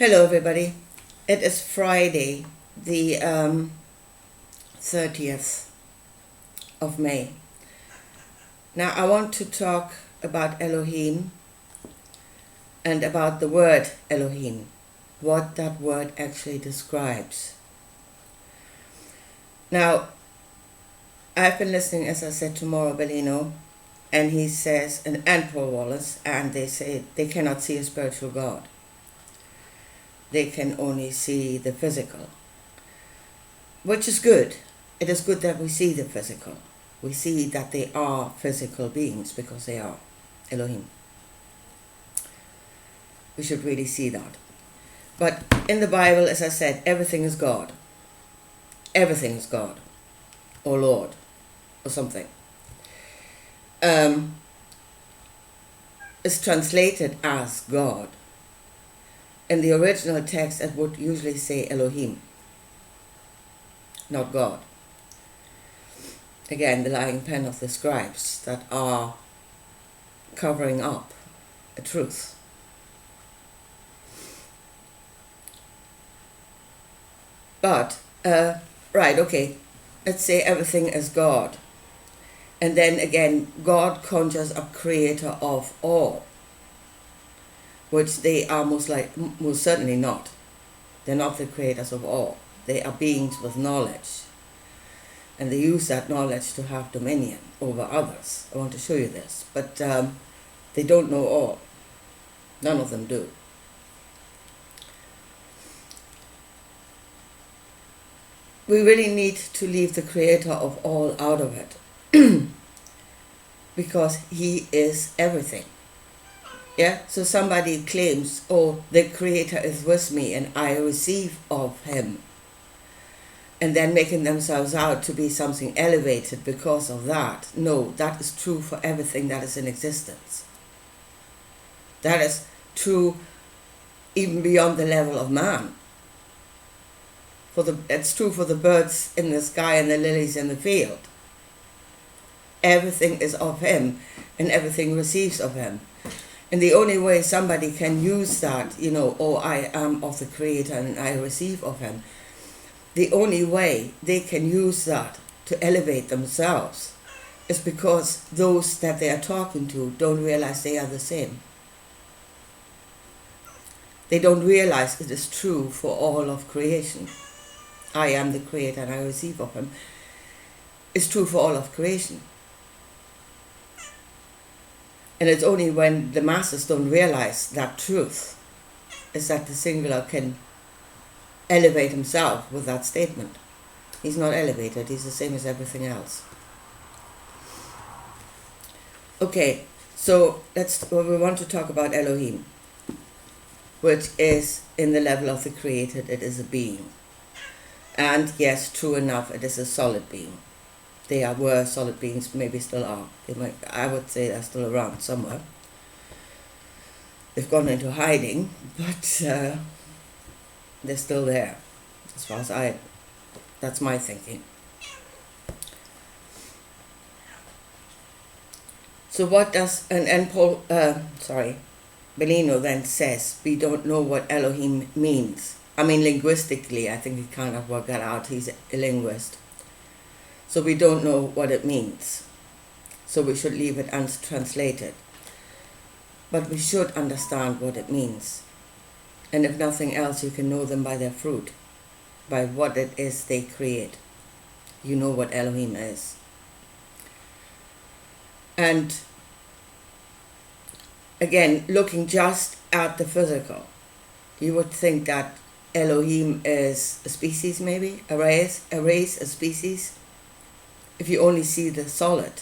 Hello, everybody. It is Friday, the 30th of May. Now, I want to talk about Elohim and about the word Elohim, what that word actually describes. Now, I've been listening, as I said, to Mauro Bellino, and he says, and Paul Wallace, and they say they cannot see a spiritual God. They can only see the physical, which is good. It is good that we see the physical. We see that they are physical beings because they are Elohim. We should really see that. But in the Bible, as I said, everything is God. Everything is God, or Lord, or something. It's translated as God. In the original text, it would usually say Elohim, not God. Again, the lying pen of the scribes that are covering up a truth. But, right, okay, let's say everything is God. And then again, God conjures up creator of all, which they are most certainly not. They're not the creators of all. They are beings with knowledge. And they use that knowledge to have dominion over others. I want to show you this. But they don't know all. None of them do. We really need to leave the creator of all out of it. Because he is everything. Yeah, so somebody claims, oh, the creator is with me and I receive of him. And then making themselves out to be something elevated because of that. No, that is true for everything that is in existence. That is true even beyond the level of man. It's true for the birds in the sky and the lilies in the field. Everything is of him and everything receives of him. And the only way somebody can use that, oh, I am of the creator and I receive of him. The only way they can use that to elevate themselves is because those that they are talking to don't realize they are the same. They don't realize it is true for all of creation. I am the creator and I receive of him. It's true for all of creation. And it's only when the masses don't realize that truth is that the singular can elevate himself with that statement. He's not elevated, he's the same as everything else. Okay, so we want to talk about Elohim, which is in the level of the created. It is a being. And yes, true enough, it is a solid being. They were solid beings, maybe still are. I would say they're still around somewhere. They've gone into hiding, but they're still there, as far as that's my thinking. So what does, and Paul, Bellino then says, we don't know what Elohim means. I mean, linguistically, I think he kind of worked that out. He's a linguist. So we don't know what it means. So we should leave it untranslated. But we should understand what it means. And if nothing else, you can know them by their fruit, by what it is they create. You know what Elohim is. And again, looking just at the physical, you would think that Elohim is a species, maybe, a race, a species, if you only see the solid.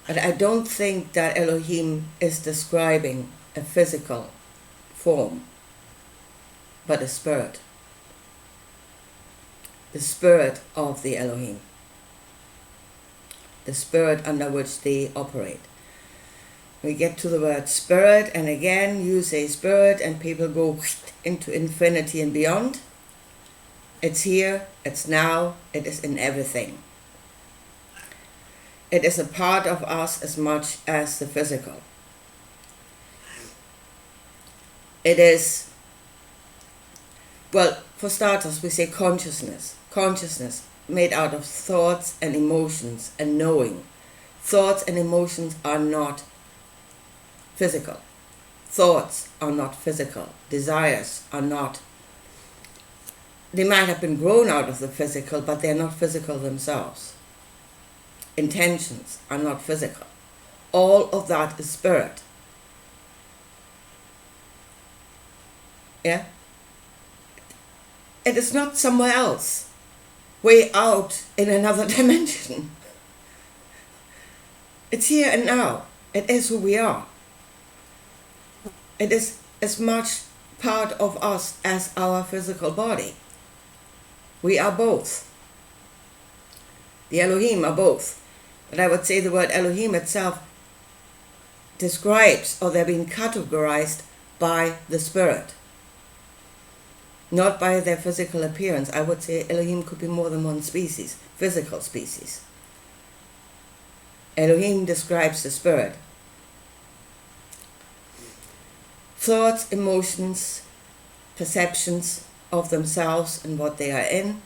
But I don't think that Elohim is describing a physical form, but a spirit. The spirit of the Elohim. The spirit under which they operate. We get to the word spirit, and again you say spirit and people go into infinity and beyond. It's here, it's now, it is in everything. It is a part of us as much as the physical. It is Well, for starters, we say consciousness. Consciousness made out of thoughts and emotions and knowing. Thoughts and emotions are not physical. Thoughts are not physical. Desires are not. They might have been grown out of the physical, but they're not physical themselves. Intentions are not physical. All of that is spirit. Yeah? It is not somewhere else, way out in another dimension. It's here and now. It is who we are. It is as much part of us as our physical body. We are both. The Elohim are both. But I would say the word Elohim itself describes, or they're being categorized by the spirit, not by their physical appearance. I would say Elohim could be more than one species, physical species. Elohim describes the spirit. Thoughts, emotions, perceptions of themselves and what they are in,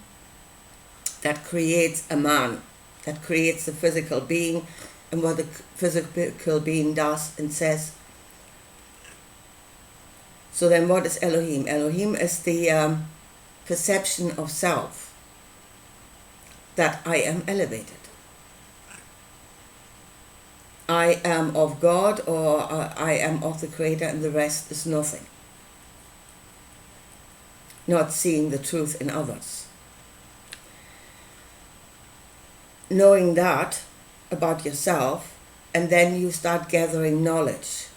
that creates a man, that creates the physical being and what the physical being does and says. So then what is Elohim? Elohim is the perception of self, that I am elevated. I am of God, or I am of the Creator, and the rest is nothing. Not seeing the truth in others. Knowing that about yourself, and then you start gathering knowledge.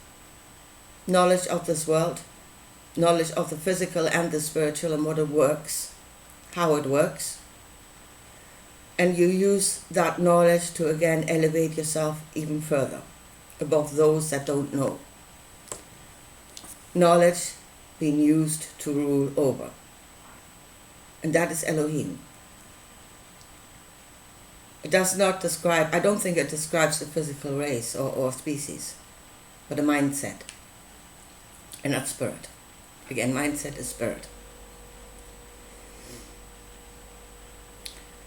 Knowledge of this world, knowledge of the physical and the spiritual and what it works, how it works. And you use that knowledge to again elevate yourself even further above those that don't know. Knowledge being used to rule over. And that is Elohim. It does not describe, I don't think it describes the physical race or species, but a mindset. And not spirit. Again, mindset is spirit.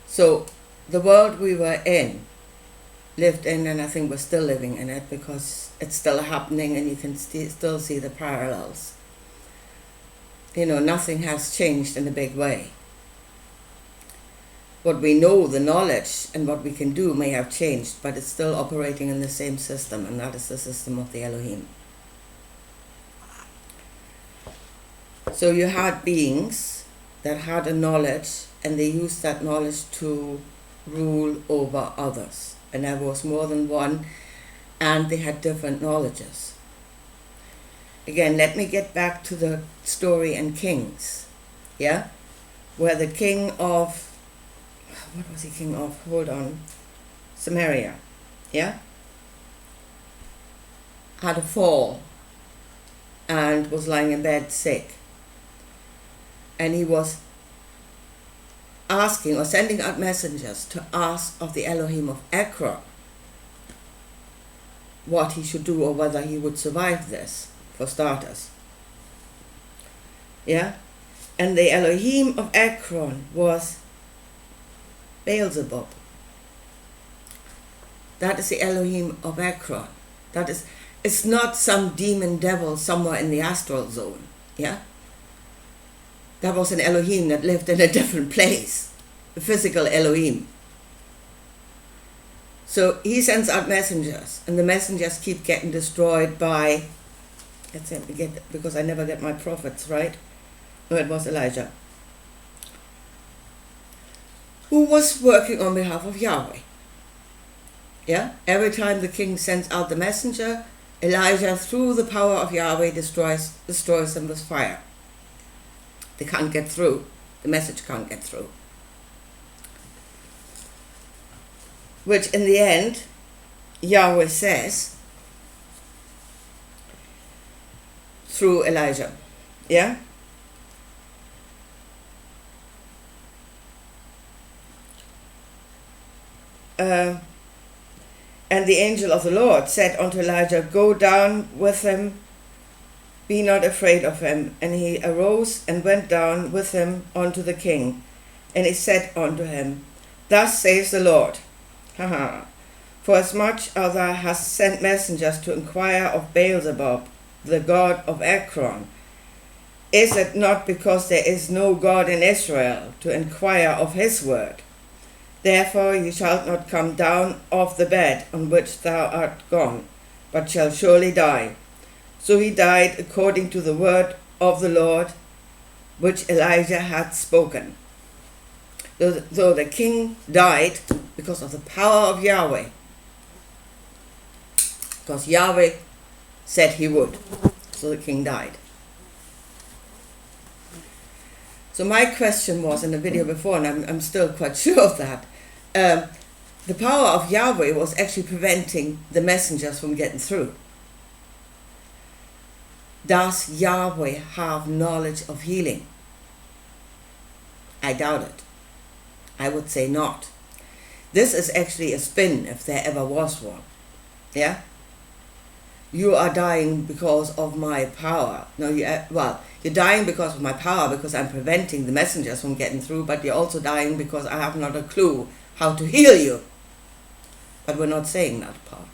So, the world we were in, lived in, and I think we're still living in it because it's still happening and you can still see the parallels. You know, nothing has changed in a big way. What we know, the knowledge, and what we can do may have changed, but it's still operating in the same system, and that is the system of the Elohim. So you had beings that had a knowledge, and they used that knowledge to rule over others. And there was more than one, and they had different knowledges. Again, let me get back to the story in Kings, yeah? Where the king of, what was he king of? Hold on. Samaria, yeah? Had a fall and was lying in bed sick. And he was asking or sending out messengers to ask of the Elohim of Ekron what he should do or whether he would survive this, for starters. Yeah? And the Elohim of Ekron was Beelzebub. That is the Elohim of Ekron. That is, it's not some demon devil somewhere in the astral zone. Yeah? That was an Elohim that lived in a different place, the physical Elohim. So he sends out messengers, and the messengers keep getting destroyed by, because I never get my prophets right. No, it was Elijah, who was working on behalf of Yahweh. Yeah? Every time the king sends out the messenger, Elijah, through the power of Yahweh, destroys them with fire. They can't get through. The message can't get through. Which in the end, Yahweh says through Elijah. Yeah? And the angel of the Lord said unto Elijah, go down with him Be not afraid of him. And he arose and went down with him unto the king. And he said unto him, Thus saith the Lord, Forasmuch as thou hast sent messengers to inquire of Beelzebub, the god of Ekron, is it not because there is no God in Israel to inquire of his word? Therefore ye shalt not come down off the bed on which thou art gone, but shall surely die. So he died according to the word of the Lord, which Elijah had spoken. Though the king died because of the power of Yahweh, because Yahweh said he would, so the king died. So my question was in the video before, and I'm still quite sure of that, the power of Yahweh was actually preventing the messengers from getting through. Does Yahweh have knowledge of healing? I doubt it. I would say not. This is actually a spin, if there ever was one. Yeah? You are dying because of my power. No, you're dying because of my power, because I'm preventing the messengers from getting through, but you're also dying because I have not a clue how to heal you. But we're not saying that part.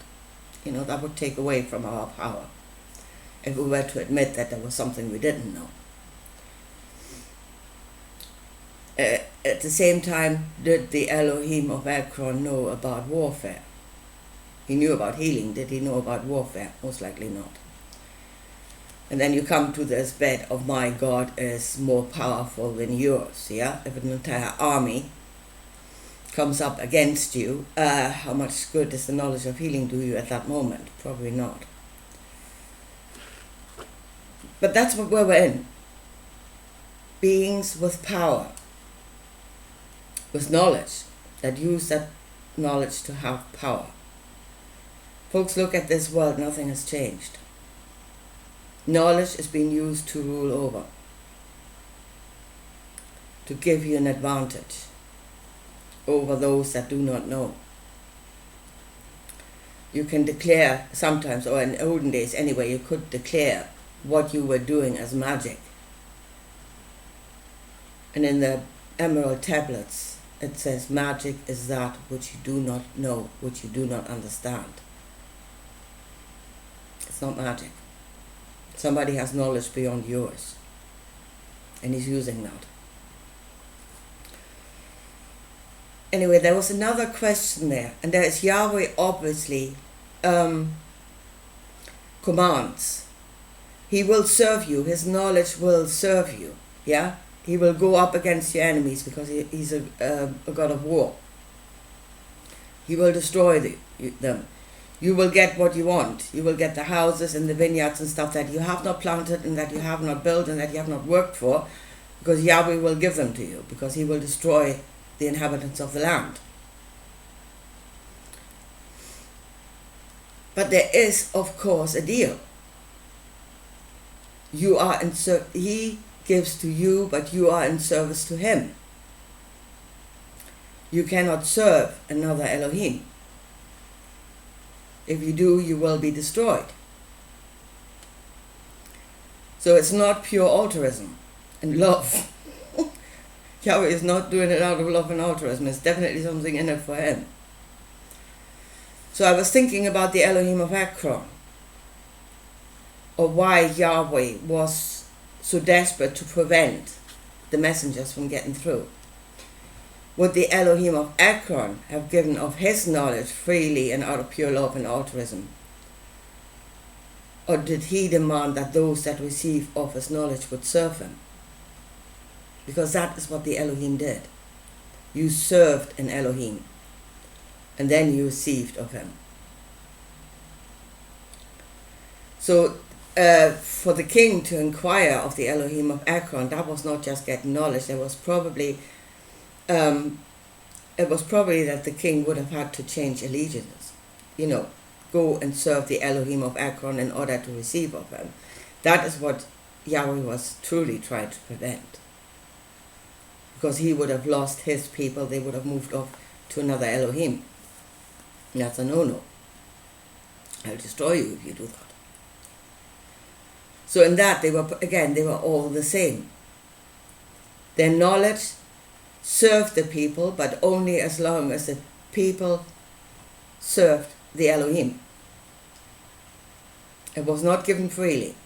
That would take away from our power if we were to admit that there was something we didn't know. At the same time, did the Elohim of Ekron know about warfare? He knew about healing. Did he know about warfare? Most likely not. And then you come to this bed of my God is more powerful than yours. Yeah? If an entire army comes up against you, how much good does the knowledge of healing do you at that moment? Probably not. But that's what we're in. Beings with power, with knowledge, that use that knowledge to have power. Folks, look at this world, nothing has changed. Knowledge is being used to rule over, to give you an advantage over those that do not know. You can declare sometimes, or in olden days anyway, you could declare what you were doing as magic. And in the emerald tablets, it says, magic is that which you do not know, which you do not understand. It's not magic. Somebody has knowledge beyond yours, and he's using that. Anyway, there was another question there, and there is Yahweh obviously commands. He will serve you. His knowledge will serve you. Yeah? He will go up against your enemies because he's a God of war. He will destroy them. You will get what you want. You will get the houses and the vineyards and stuff that you have not planted and that you have not built and that you have not worked for, because Yahweh will give them to you, because he will destroy the inhabitants of the land. But there is, of course, a deal. You are he gives to you, but you are in service to him. You cannot serve another Elohim. If you do, you will be destroyed. So it's not pure altruism and love. Yahweh is not doing it out of love and altruism. There's definitely something in it for him. So I was thinking about the Elohim of Ekron, or why Yahweh was so desperate to prevent the messengers from getting through. Would the Elohim of Ekron have given of his knowledge freely and out of pure love and altruism? Or did he demand that those that receive of his knowledge would serve him? Because that is what the Elohim did. You served an Elohim, and then you received of him. So for the king to inquire of the Elohim of Ekron, that was not just getting knowledge. There was probably it was probably that the king would have had to change allegiances, go and serve the Elohim of Ekron in order to receive of him. That is what Yahweh was truly trying to prevent, because he would have lost his people. They would have moved off to another Elohim. And that's a no-no. I'll destroy you if you do that. So in that, they were all the same. Their knowledge served the people, but only as long as the people served the Elohim. It was not given freely.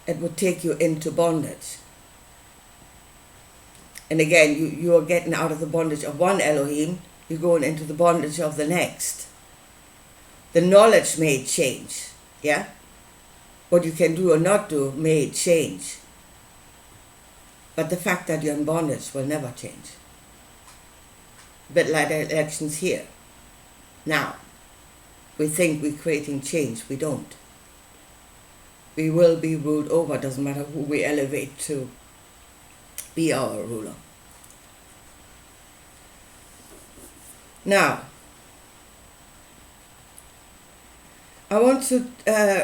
It would take you into bondage. And again, you are getting out of the bondage of one Elohim, you're going into the bondage of the next. The knowledge may change, yeah? What you can do or not do may change. But the fact that you're in bondage will never change. A bit like the elections here. Now, we think we're creating change. We don't. We will be ruled over. Doesn't matter who we elevate to be our ruler. Now, I want to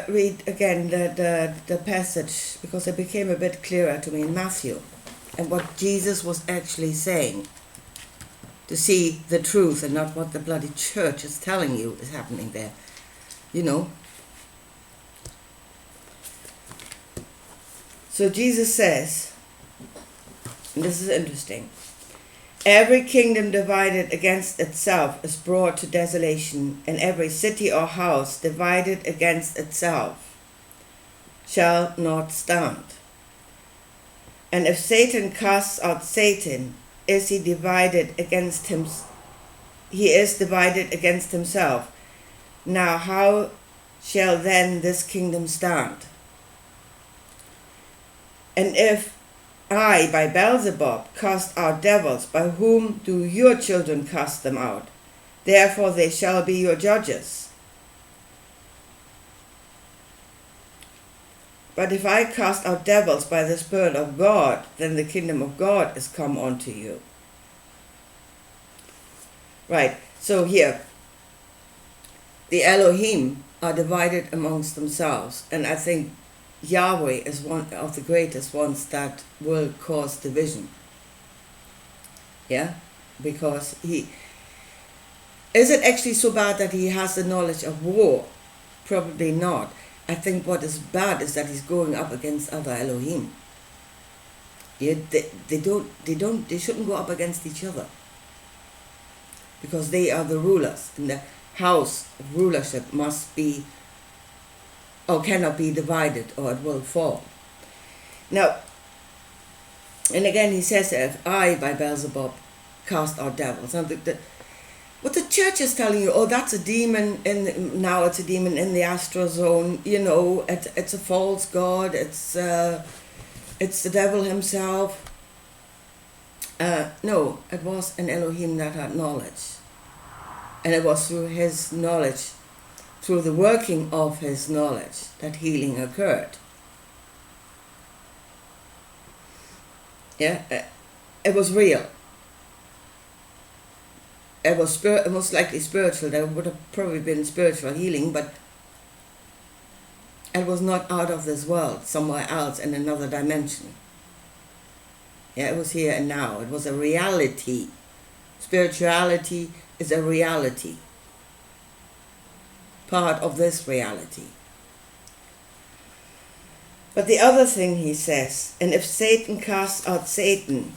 read again the passage because it became a bit clearer to me in Matthew and what Jesus was actually saying, to see the truth and not what the bloody church is telling you is happening there. You know. So Jesus says, and this is interesting, every kingdom divided against itself is brought to desolation, and every city or house divided against itself shall not stand. And if Satan casts out Satan, is he divided against him? He is divided against himself. Now how shall then this kingdom stand? And if I, by Beelzebub, cast out devils, by whom do your children cast them out? Therefore they shall be your judges. But if I cast out devils by the Spirit of God, then the kingdom of God is come unto you. Right, so here, the Elohim are divided amongst themselves, and I think Yahweh is one of the greatest ones that will cause division. Yeah? Because is it actually so bad that he has the knowledge of war? Probably not. I think what is bad is that he's going up against other Elohim. Yeah, they shouldn't go up against each other. Because they are the rulers, and the house of rulership must be or cannot be divided, or it will fall. Now, and again he says, if I, by Beelzebub, cast out devils. Now, what the church is telling you, oh, that's a demon, now it's a demon in the astral zone, you know, it's a false god, it's the devil himself. No, it was an Elohim that had knowledge. And it was through his knowledge, through the working of his knowledge, that healing occurred. Yeah, it was real. It was most likely spiritual. There would have probably been spiritual healing, but it was not out of this world, somewhere else in another dimension. Yeah, it was here and now. It was a reality. Spirituality is a reality. Part of this reality. But the other thing he says, and if Satan casts out Satan,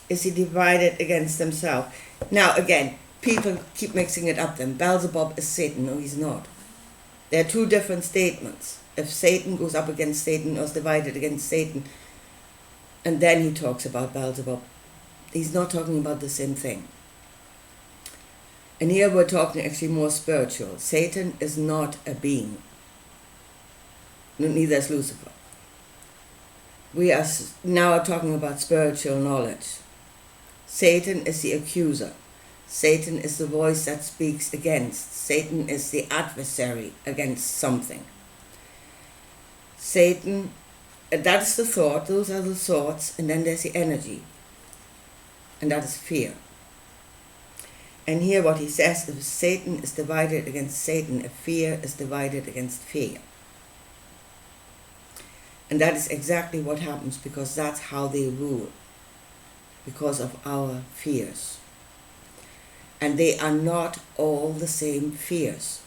is he divided against himself? Now again, people keep mixing it up then. Beelzebub is Satan. No, he's not. There are two different statements. If Satan goes up against Satan or is divided against Satan, and then he talks about Beelzebub, he's not talking about the same thing. And here we're talking actually more spiritual. Satan is not a being. Neither is Lucifer. We are now talking about spiritual knowledge. Satan is the accuser. Satan is the voice that speaks against. Satan is the adversary against something. Satan, that's the thought, those are the thoughts, and then there's the energy. And that is fear. And here what he says, if Satan is divided against Satan, if fear is divided against fear. And that is exactly what happens, because that's how they rule. Because of our fears. And they are not all the same fears.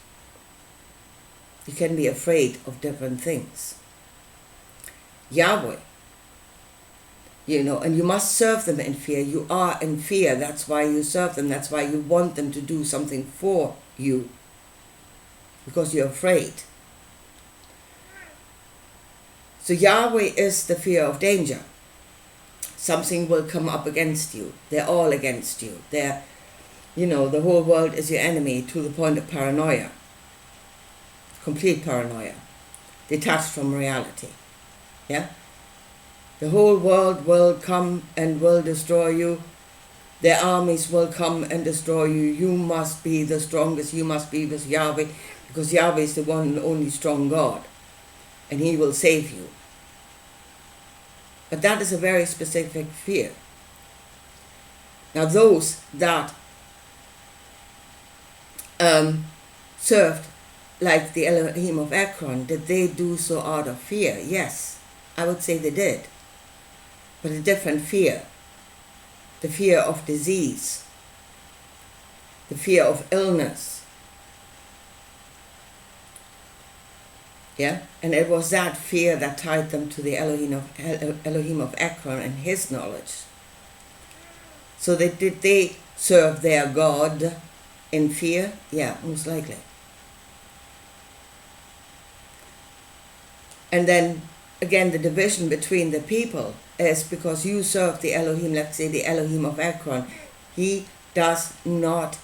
You can be afraid of different things. Yahweh, and you must serve them in fear. You are in fear. That's why you serve them. That's why you want them to do something for you, because you're afraid. So Yahweh is the fear of danger. Something will come up against you. They're all against you. The whole world is your enemy to the point of paranoia. Complete paranoia. Detached from reality. Yeah? The whole world will come and will destroy you. Their armies will come and destroy you. You must be the strongest. You must be with Yahweh, because Yahweh is the one and only strong God, and He will save you. But that is a very specific fear. Now those that served like the Elohim of Ekron, did they do so out of fear? Yes, I would say they did. But a different fear. The fear of disease. The fear of illness. Yeah? And it was that fear that tied them to the Elohim of Ekron and his knowledge. So did they serve their God in fear? Yeah, most likely. And then, again, the division between the people is because you serve the Elohim, let's say the Elohim of Ekron. He does not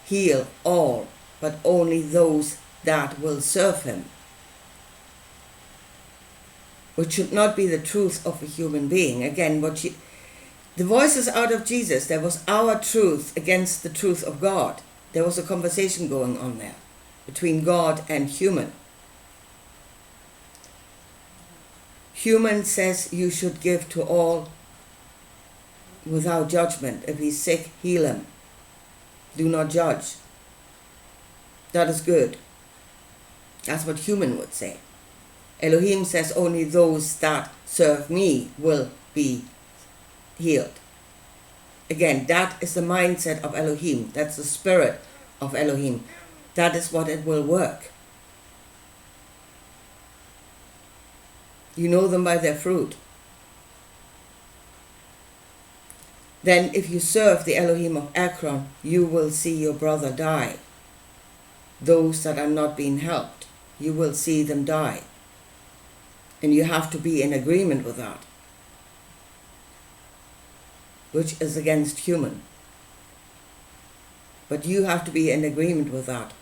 heal all, but only those that will serve him. Which should not be the truth of a human being. Again, the voices out of Jesus, there was our truth against the truth of God. There was a conversation going on there between God and human. Human says you should give to all without judgment. If he's sick, heal him. Do not judge. That is good. That's what human would say. Elohim says only those that serve me will be healed. Again, that is the mindset of Elohim. That's the spirit of Elohim. That is what it will work. You know them by their fruit. Then if you serve the Elohim of Ekron, you will see your brother die. Those that are not being helped, you will see them die. And you have to be in agreement with that, which is against human. But you have to be in agreement with that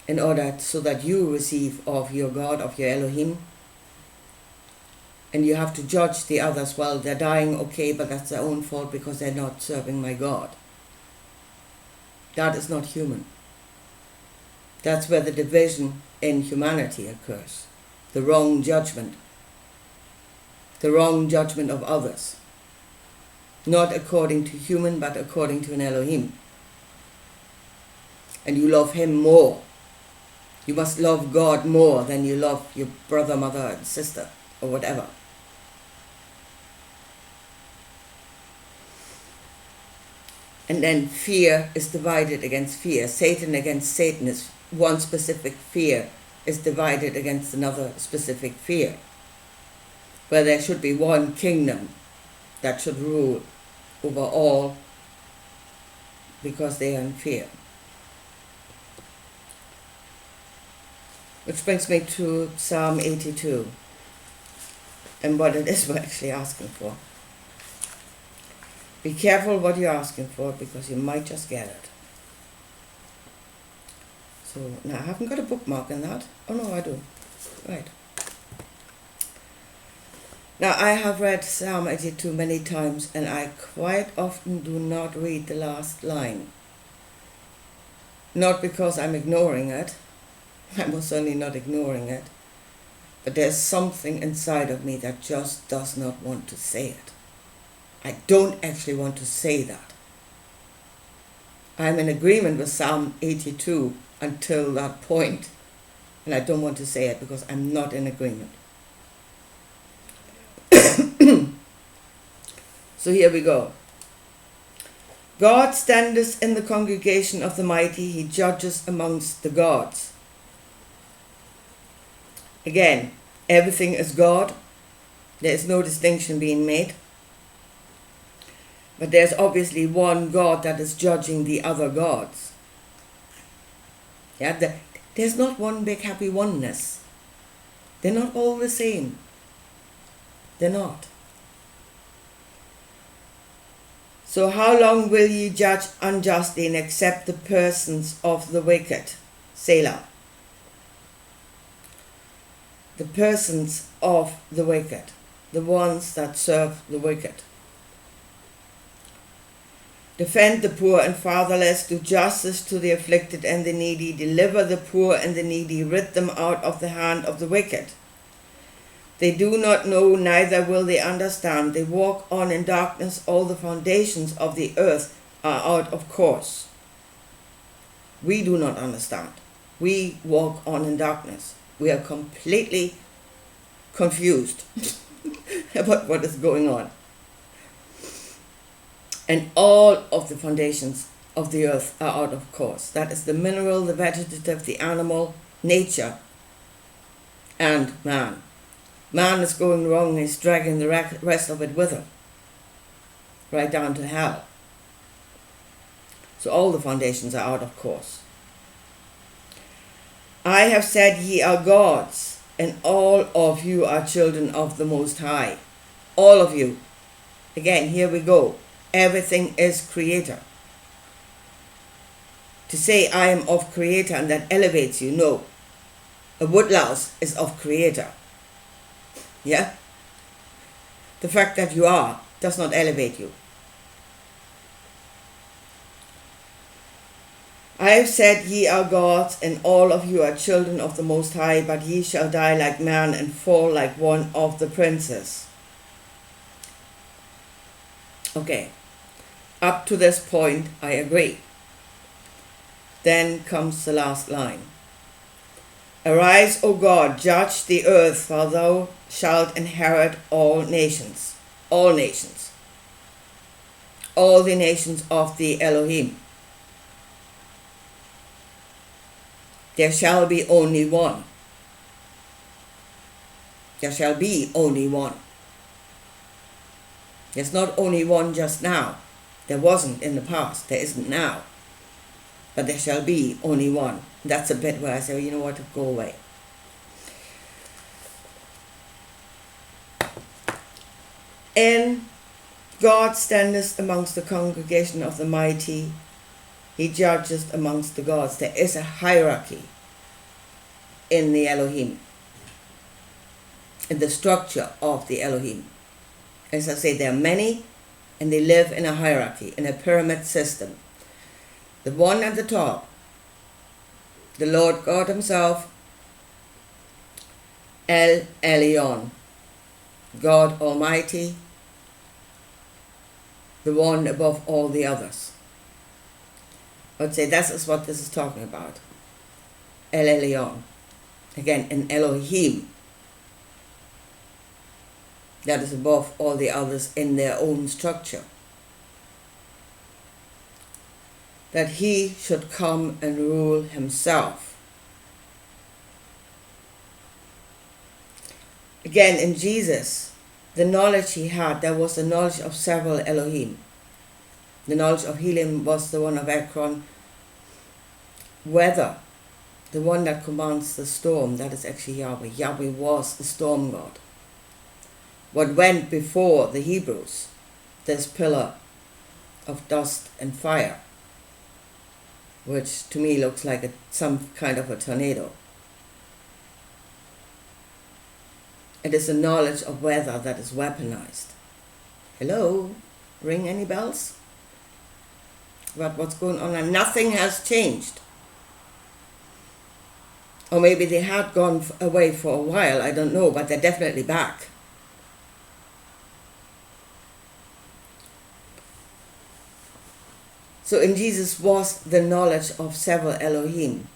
in order so that you receive of your God, of your Elohim. And you have to judge the others. Well, they're dying, okay, but that's their own fault because they're not serving my God. That is not human. That's where the division in humanity occurs. The wrong judgment. The wrong judgment of others. Not according to human, but according to an Elohim. And you love him more. You must love God more than you love your brother, mother, and sister, or whatever. And then fear is divided against fear. Satan against Satan is one specific fear is divided against another specific fear. Where there should be one kingdom that should rule over all because they are in fear. Which brings me to Psalm 82 and what it is we're actually asking for. Be careful what you're asking for because you might just get it. So, now I haven't got a bookmark in that. Oh no, I do. Right. Now I have read Psalm 82 many times and I quite often do not read the last line. Not because I'm ignoring it. I'm most certainly not ignoring it. But there's something inside of me that just does not want to say it. I don't actually want to say that. I'm in agreement with Psalm 82 until that point, and I don't want to say it because I'm not in agreement. So here we go. God standeth in the congregation of the mighty, he judges amongst the gods. Again, everything is God. There is no distinction being made. But there's obviously one God that is judging the other gods. Yeah, there's not one big happy oneness. They're not all the same. They're not. So how long will ye judge unjustly and accept the persons of the wicked? Selah. The persons of the wicked. The ones that serve the wicked. Defend the poor and fatherless, do justice to the afflicted and the needy, deliver the poor and the needy, rid them out of the hand of the wicked. They do not know, neither will they understand. They walk on in darkness, all the foundations of the earth are out of course. We do not understand. We walk on in darkness. We are completely confused about what is going on. And all of the foundations of the earth are out of course. That is the mineral, the vegetative, the animal, nature, and man. Man is going wrong and he's dragging the rest of it with him, right down to hell. So all the foundations are out of course. I have said ye are gods, and all of you are children of the Most High. All of you. Again, here we go. Everything is creator. To say I am of creator and that elevates you, no. A woodlouse is of creator. Yeah? The fact that you are does not elevate you. I have said ye are gods, and all of you are children of the Most High, but ye shall die like man and fall like one of the princes. Okay. Up to this point, I agree. Then comes the last line. Arise, O God, judge the earth, for thou shalt inherit all nations. All nations. All the nations of the Elohim. There shall be only one. There shall be only one. There's not only one just now. There wasn't in the past. There isn't now. But there shall be only one. That's a bit where I say, you know what, go away. And God standeth amongst the congregation of the mighty. He judgeth amongst the gods. There is a hierarchy in the Elohim, in the structure of the Elohim. As I say, there are many, and they live in a hierarchy, in a pyramid system. The one at the top, the Lord God himself, El Elyon, God Almighty, the one above all the others. I would say that is what this is talking about. El Elyon. Again, an Elohim that is above all the others in their own structure. That he should come and rule himself. Again, in Jesus, the knowledge he had, there was the knowledge of several Elohim. The knowledge of Elohim was the one of Ekron. Weather, the one that commands the storm, that is actually Yahweh. Yahweh was the storm god. What went before the Hebrews, this pillar of dust and fire, which to me looks like some kind of a tornado. It is a knowledge of weather that is weaponized. Hello? Ring any bells? About what's going on? And nothing has changed. Or maybe they had gone away for a while, I don't know, but they're definitely back. So in Jesus was the knowledge of several Elohim.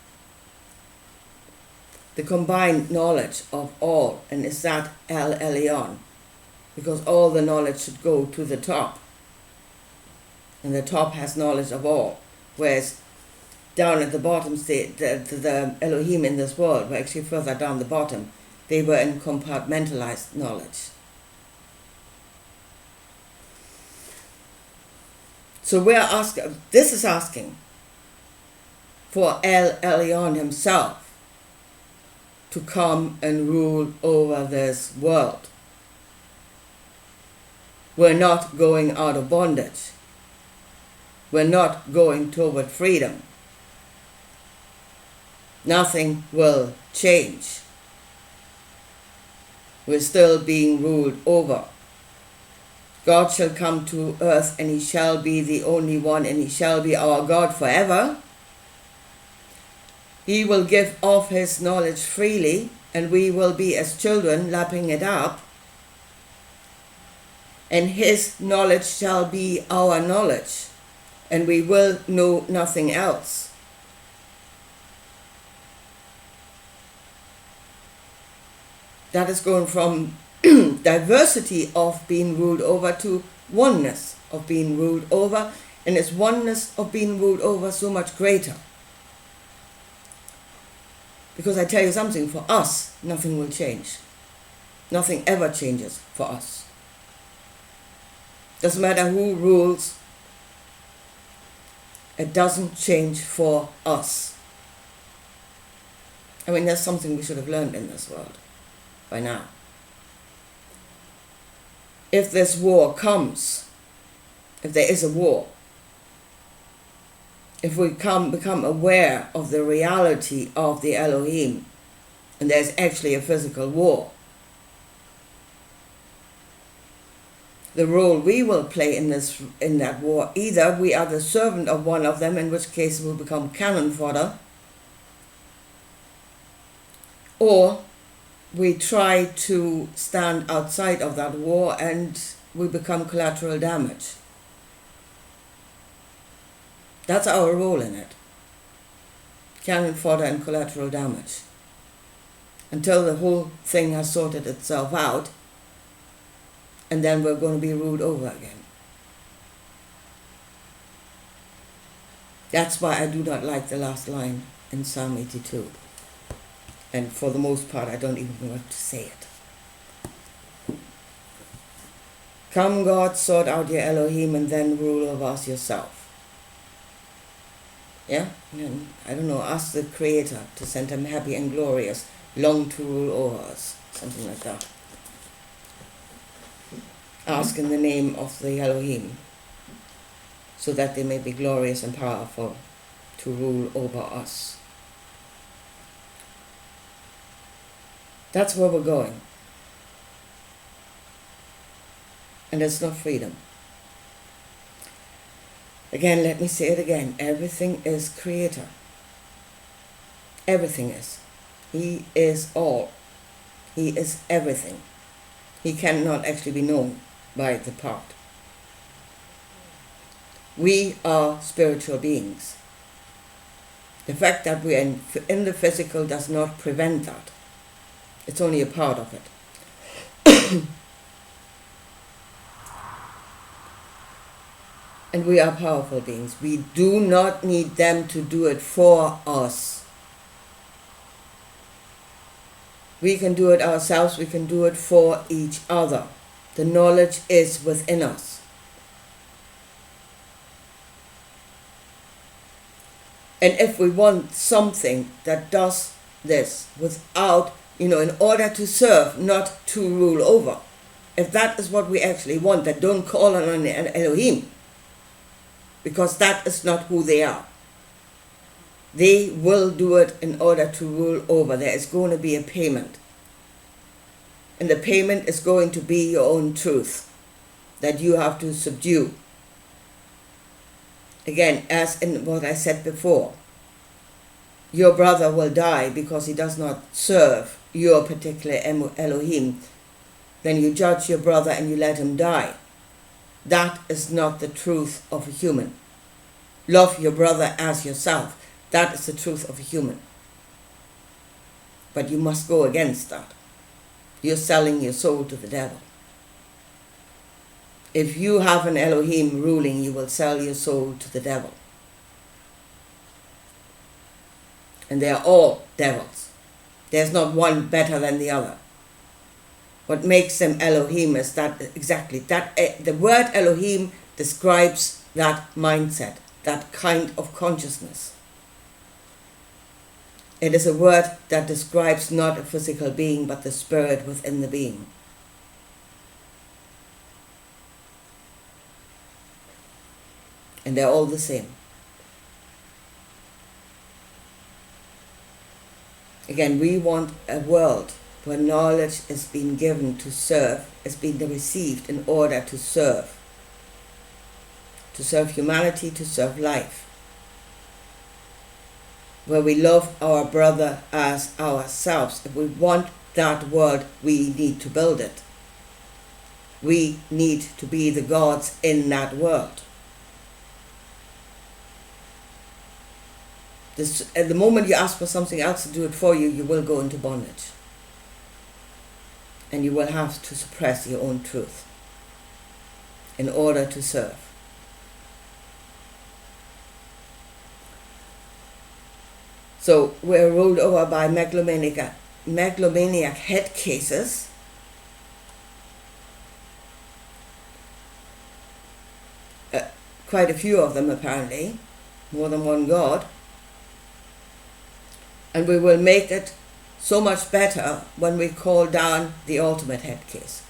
The combined knowledge of all, and is that El Elyon? Because all the knowledge should go to the top. And the top has knowledge of all. Whereas down at the bottom, the Elohim in this world, we're actually further down the bottom, They were in compartmentalized knowledge. So this is asking for El Elyon himself to come and rule over this world. We're not going out of bondage. We're not going toward freedom. Nothing will change. We're still being ruled over. God shall come to earth, and he shall be the only one, and he shall be our God forever. He will give of his knowledge freely, and we will be as children lapping it up. And his knowledge shall be our knowledge, and we will know nothing else. That is going from diversity of being ruled over to oneness of being ruled over, and its oneness of being ruled over so much greater. Because I tell you something, for us, nothing will change. Nothing ever changes for us. Doesn't matter who rules, it doesn't change for us. I mean, that's something we should have learned in this world by now. If this war comes, if there is a war, if we become aware of the reality of the Elohim, and there's actually a physical war, the role we will play in that war, either we are the servant of one of them, in which case we'll become cannon fodder, or we try to stand outside of that war and we become collateral damage. That's our role in it. Cannon fodder and collateral damage. Until the whole thing has sorted itself out, and then we're going to be ruled over again. That's why I do not like the last line in Psalm 82. And for the most part, I don't even want to say it. Come, God, sort out your Elohim, and then rule over us yourself. Yeah? And I don't know, ask the Creator to send him happy and glorious, long to rule over us. Something like that. Ask in the name of the Elohim, so that they may be glorious and powerful to rule over us. That's where we're going. And it's not freedom. Again, let me say it again. Everything is Creator. Everything is. He is all. He is everything. He cannot actually be known by the part. We are spiritual beings. The fact that we are in the physical does not prevent that. It's only a part of it. And we are powerful beings. We do not need them to do it for us. We can do it ourselves. We can do it for each other. The knowledge is within us. And if we want something that does this without, in order to serve, not to rule over, if that is what we actually want, then don't call on an Elohim, because that is not who they are. They will do it in order to rule over. There is going to be a payment. And the payment is going to be your own truth that you have to subdue. Again, as in what I said before, your brother will die because he does not serve your particular Elohim. Then you judge your brother and you let him die. That is not the truth of a human. Love your brother as yourself. That is the truth of a human. But you must go against that. You're selling your soul to the devil. If you have an Elohim ruling, you will sell your soul to the devil. And they are all devils. There's not one better than the other. What makes them Elohim is that exactly that the word Elohim describes that mindset, that kind of consciousness. It is a word that describes not a physical being, but the spirit within the being. And they're all the same. Again, we want a world where knowledge is being given to serve, is being received in order to serve humanity, to serve life, where we love our brother as ourselves. If we want that world, we need to build it. We need to be the gods in that world. At the moment you ask for something else to do it for you, you will go into bondage. And you will have to suppress your own truth in order to serve. So we're ruled over by megalomaniac head cases. Quite a few of them apparently, more than one God. And we will make it so much better when we call down the ultimate head case.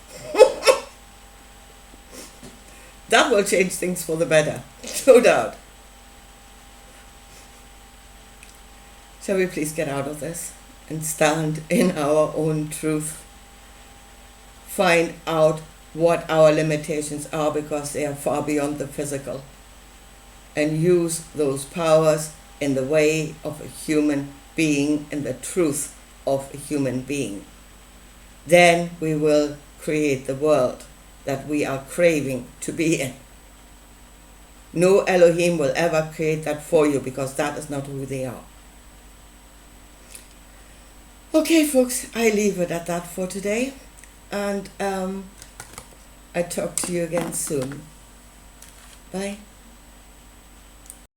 That will change things for the better, no doubt. Shall we please get out of this and stand in our own truth? Find out what our limitations are, because they are far beyond the physical, and use those powers in the way of a human being, in the truth of a human being. Then we will create the world that we are craving to be in. No Elohim will ever create that for you, because that is not who they are. Okay, folks, I leave it at that for today, and I talk to you again soon. Bye.